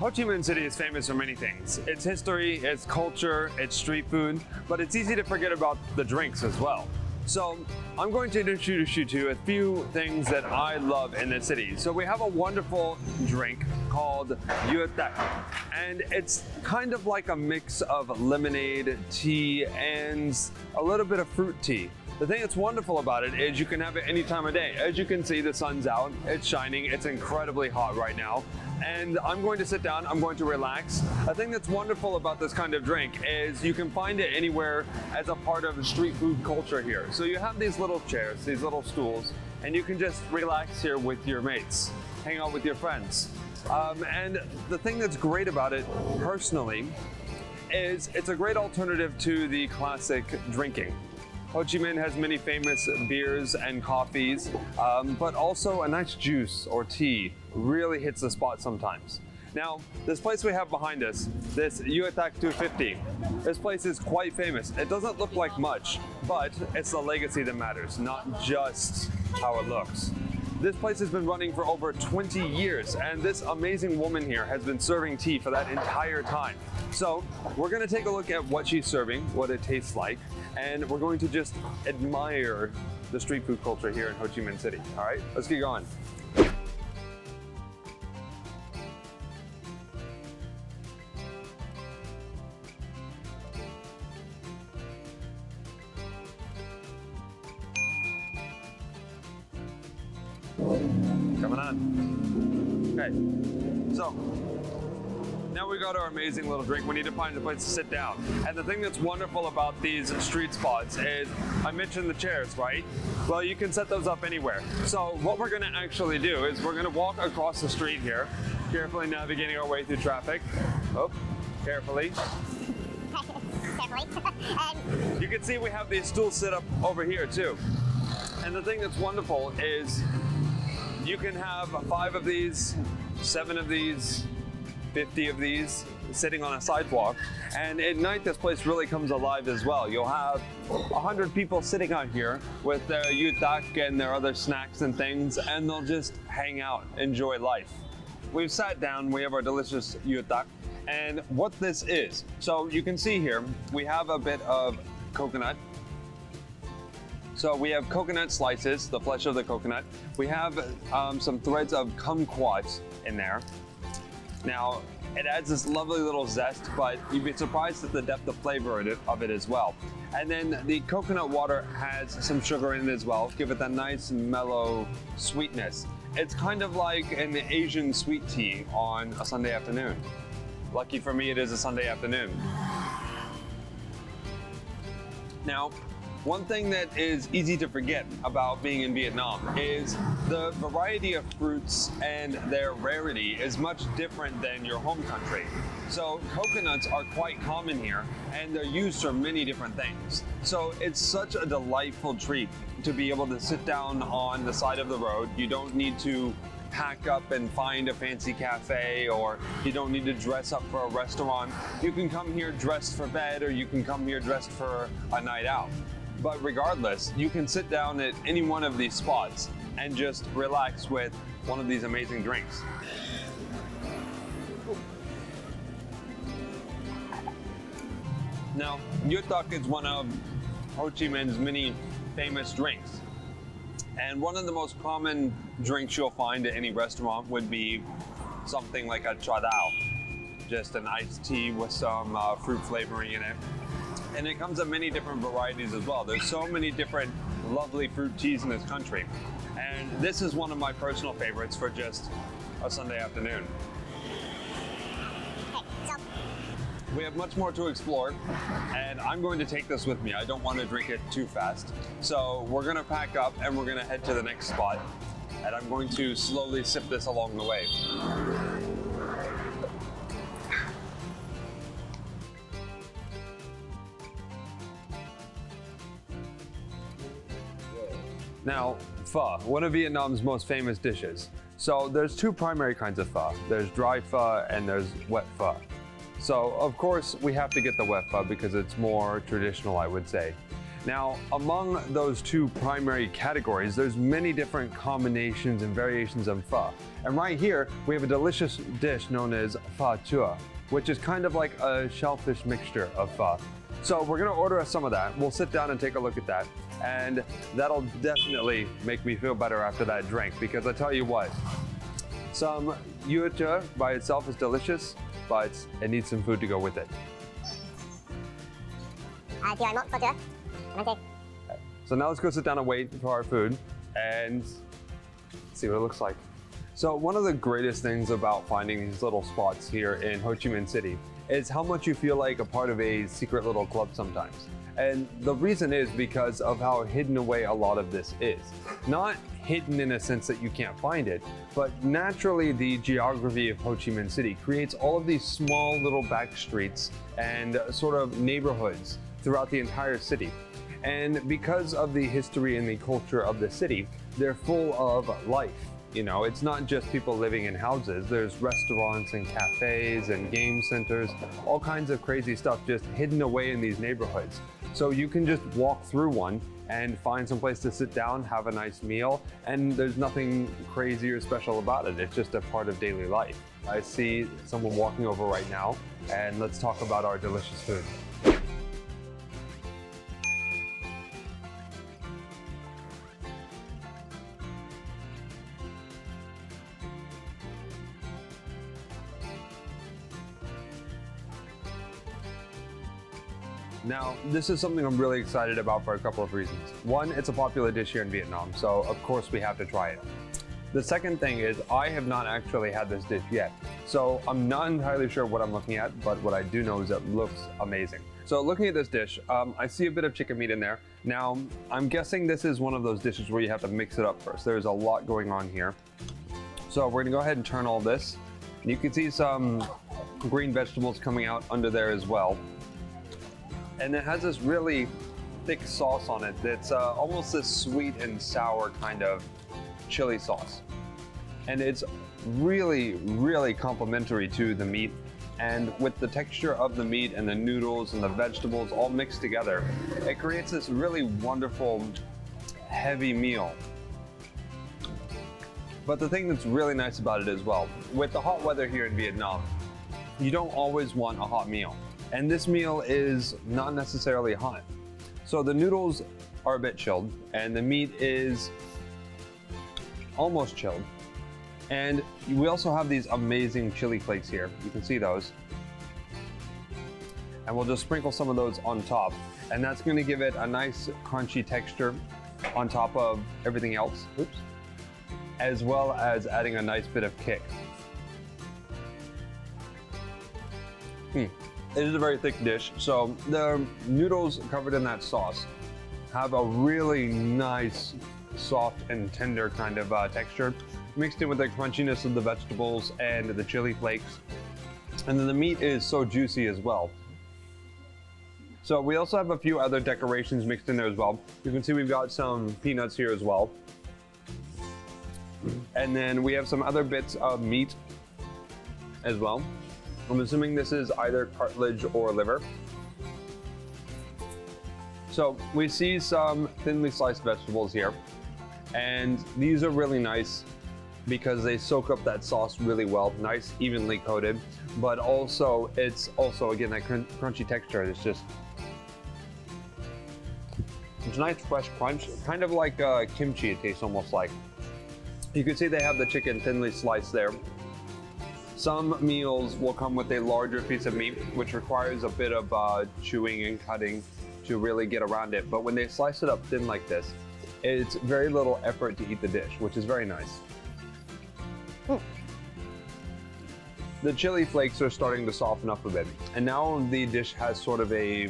Ho Chi Minh City is famous for many things. Its history, its culture, its street food, but it's easy to forget about the drinks as well. So I'm going to introduce you to a few things that I love in the city. So we have a wonderful drink called Yue Tak, and it's kind of like a mix of lemonade, tea, and a little bit of fruit tea. The thing that's wonderful about it is you can have it any time of day. As you can see, the sun's out, it's shining, it's incredibly hot right now. And I'm going to sit down, I'm going to relax. A thing that's wonderful about this kind of drink is you can find it anywhere as a part of street food culture here. So you have these little chairs, these little stools, and you can just relax here with your mates, hang out with your friends. And the thing that's great about it, personally, is it's a great alternative to the classic drinking. Ho Chi Minh has many famous beers and coffees, but also a nice juice or tea really hits the spot sometimes. Now, this place we have behind us, this Yue Tak 250, this place is quite famous. It doesn't look like much, but it's the legacy that matters, not just how it looks. This place has been running for over 20 years, and this amazing woman here has been serving tea for that entire time. So we're gonna take a look at what she's serving, what it tastes like, and we're going to just admire the street food culture here in Ho Chi Minh City. All right, let's get going. Coming on. Okay, so now we got our amazing little drink. We need to find a place to sit down. And the thing that's wonderful about these street spots is, I mentioned the chairs, right? Well, you can set those up anywhere. So what we're gonna actually do is we're gonna walk across the street here, carefully navigating our way through traffic. Oh, carefully. You can see we have these stools set up over here too. And the thing that's wonderful is you can have 5 of these, 7 of these, 50 of these sitting on a sidewalk, and at night this place really comes alive as well. You'll have 100 people sitting out here with their Yue Tak and their other snacks and things, and they'll just hang out, enjoy life. We've sat down, we have our delicious Yue Tak, and what this is, so you can see here, we have a bit of coconut. So we have coconut slices, the flesh of the coconut. We have some threads of kumquat in there. Now, it adds this lovely little zest, but you'd be surprised at the depth of flavor of it as well. And then the coconut water has some sugar in it as well, give it that nice mellow sweetness. It's kind of like an Asian sweet tea on a Sunday afternoon. Lucky for me, it is a Sunday afternoon. Now, one thing that is easy to forget about being in Vietnam is the variety of fruits and their rarity is much different than your home country. So coconuts are quite common here, and they're used for many different things. So it's such a delightful treat to be able to sit down on the side of the road. You don't need to pack up and find a fancy cafe, or you don't need to dress up for a restaurant. You can come here dressed for bed, or you can come here dressed for a night out. But regardless, you can sit down at any one of these spots and just relax with one of these amazing drinks. Now, Yue Tak is one of Ho Chi Minh's many famous drinks. And one of the most common drinks you'll find at any restaurant would be something like a cha dao, just an iced tea with some fruit flavoring in it. And it comes in many different varieties as well. There's so many different lovely fruit teas in this country. And this is one of my personal favorites for just a Sunday afternoon. We have much more to explore, and I'm going to take this with me. I don't want to drink it too fast. So we're gonna pack up and we're gonna head to the next spot. And I'm going to slowly sip this along the way. Now, pho, one of Vietnam's most famous dishes. So there's 2 primary kinds of pho. There's dry pho and there's wet pho. So of course we have to get the wet pho because it's more traditional, I would say. Now, among those two primary categories, there's many different combinations and variations of pho. And right here, we have a delicious dish known as pho chua, which is kind of like a shellfish mixture of pho. So we're gonna order us some of that. We'll sit down and take a look at that. And that'll definitely make me feel better after that drink, because I tell you what, some yuecha by itself is delicious, but it needs some food to go with it. So now let's go sit down and wait for our food and see what it looks like. So one of the greatest things about finding these little spots here in Ho Chi Minh City is how much you feel like a part of a secret little club sometimes. And the reason is because of how hidden away a lot of this is. Not hidden in a sense that you can't find it, but naturally the geography of Ho Chi Minh City creates all of these small little back streets and sort of neighborhoods throughout the entire city. And because of the history and the culture of the city, they're full of life. You know, it's not just people living in houses. There's restaurants and cafes and game centers, all kinds of crazy stuff just hidden away in these neighborhoods. So you can just walk through one and find some place to sit down, have a nice meal, and there's nothing crazy or special about it. It's just a part of daily life. I see someone walking over right now, and let's talk about our delicious food. Now, this is something I'm really excited about for a couple of reasons. One, it's a popular dish here in Vietnam, so of course we have to try it. The second thing is I have not actually had this dish yet, so I'm not entirely sure what I'm looking at, but what I do know is it looks amazing. So looking at this dish, I see a bit of chicken meat in there. Now, I'm guessing this is one of those dishes where you have to mix it up first. There's a lot going on here. So we're gonna go ahead and turn all this. You can see some green vegetables coming out under there as well. And it has this really thick sauce on it that's almost this sweet and sour kind of chili sauce. And it's really, really complementary to the meat. And with the texture of the meat and the noodles and the vegetables all mixed together, it creates this really wonderful, heavy meal. But the thing that's really nice about it as well, with the hot weather here in Vietnam, you don't always want a hot meal. And this meal is not necessarily hot. So the noodles are a bit chilled and the meat is almost chilled. And we also have these amazing chili flakes here. You can see those. And we'll just sprinkle some of those on top. And that's gonna give it a nice crunchy texture on top of everything else. Oops. As well as adding a nice bit of kick. It is a very thick dish, so the noodles covered in that sauce have a really nice, soft and tender kind of texture, mixed in with the crunchiness of the vegetables and the chili flakes. And then the meat is so juicy as well. So we also have a few other decorations mixed in there as well. You can see we've got some peanuts here as well. And then we have some other bits of meat as well. I'm assuming this is either cartilage or liver. So we see some thinly sliced vegetables here. And these are really nice because they soak up that sauce really well, nice, evenly coated. But also, it's also, again, that crunchy texture. It's just, it's a nice fresh crunch, kind of like kimchi it tastes almost like. You can see they have the chicken thinly sliced there. Some meals will come with a larger piece of meat, which requires a bit of chewing and cutting to really get around it. But when they slice it up thin like this, it's very little effort to eat the dish, which is very nice. The chili flakes are starting to soften up a bit. And now the dish has sort of a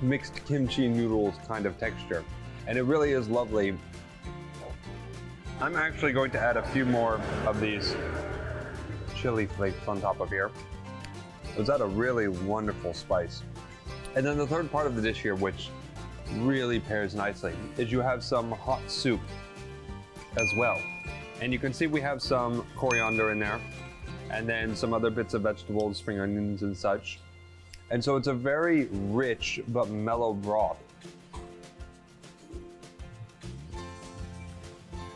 mixed kimchi noodles kind of texture. And it really is lovely. I'm actually going to add a few more of these chili flakes on top of here. It's at a really wonderful spice. And then the third part of the dish here, which really pairs nicely, is you have some hot soup as well. And you can see we have some coriander in there, and then some other bits of vegetables, spring onions and such. And so it's a very rich but mellow broth.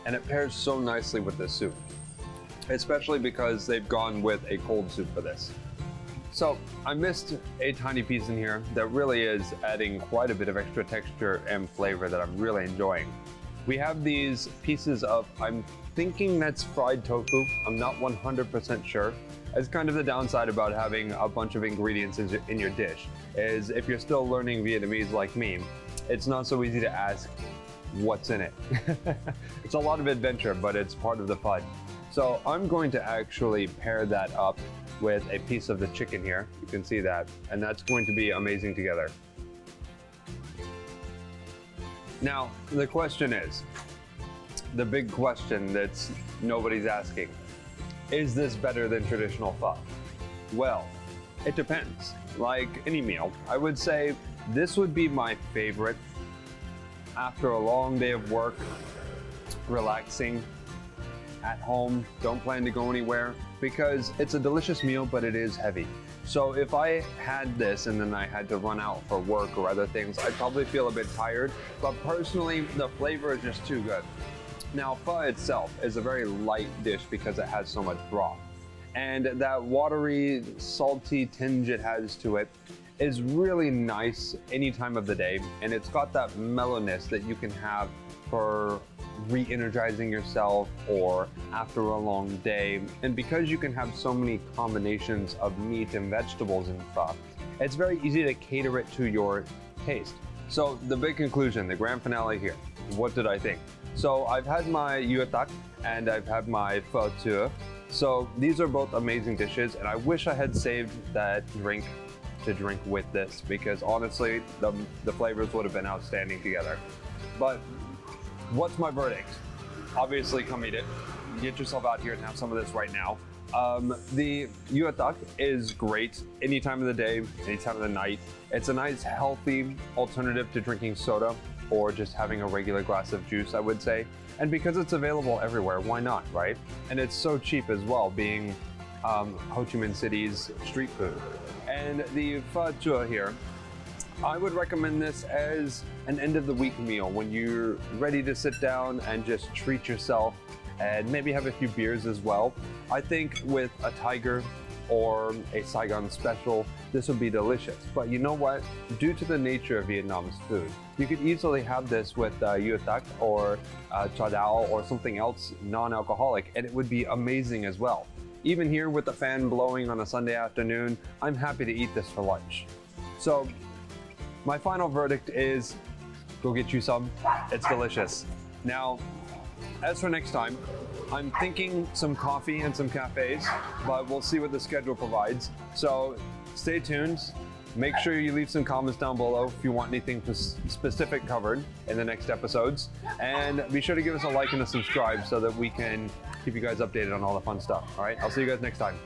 and it pairs so nicely with this soup, especially because they've gone with a cold soup for this. So I missed a tiny piece in here that really is adding quite a bit of extra texture and flavor that I'm really enjoying. We have these pieces of, I'm thinking that's fried tofu. I'm not 100% sure. It's kind of the downside about having a bunch of ingredients in your dish, is if you're still learning Vietnamese like me, it's not so easy to ask what's in it. It's a lot of adventure, but it's part of the fun. So I'm going to actually pair that up with a piece of the chicken here. You can see that, and that's going to be amazing together. Now, the question is, the big question that's nobody's asking, is this better than traditional pho? Well, it depends. Like any meal, I would say this would be my favorite after a long day of work, relaxing, at home, don't plan to go anywhere, because it's a delicious meal, but it is heavy. So if I had this and then I had to run out for work or other things, I'd probably feel a bit tired, but personally, the flavor is just too good. Now, pho itself is a very light dish because it has so much broth. And that watery, salty tinge it has to it is really nice any time of the day. And it's got that mellowness that you can have for re-energizing yourself or after a long day. And because you can have so many combinations of meat and vegetables in pho, it's very easy to cater it to your taste. So the big conclusion, the grand finale here, what did I think? So I've had my yue tak and I've had my pho too. So these are both amazing dishes, and I wish I had saved that drink to drink with this, because honestly, the flavors would have been outstanding together. But what's my verdict? Obviously, come eat it. Get yourself out here and have some of this right now. The yue tak is great any time of the day, any time of the night. It's a nice, healthy alternative to drinking soda or just having a regular glass of juice, I would say. And because it's available everywhere, why not, right? And it's so cheap as well, being Ho Chi Minh City's street food. And the pho chua here, I would recommend this as an end of the week meal when you're ready to sit down and just treat yourself and maybe have a few beers as well. I think with a tiger or a Saigon special, this would be delicious. But you know what? Due to the nature of Vietnam's food, you could easily have this with yue tak or cha dao or something else non-alcoholic, and it would be amazing as well. Even here with the fan blowing on a Sunday afternoon, I'm happy to eat this for lunch. So my final verdict is go get you some. It's delicious. Now, as for next time, I'm thinking some coffee and some cafes, but we'll see what the schedule provides. So stay tuned. Make sure you leave some comments down below if you want anything specific covered in the next episodes. And be sure to give us a like and a subscribe so that we can keep you guys updated on all the fun stuff. All right, I'll see you guys next time.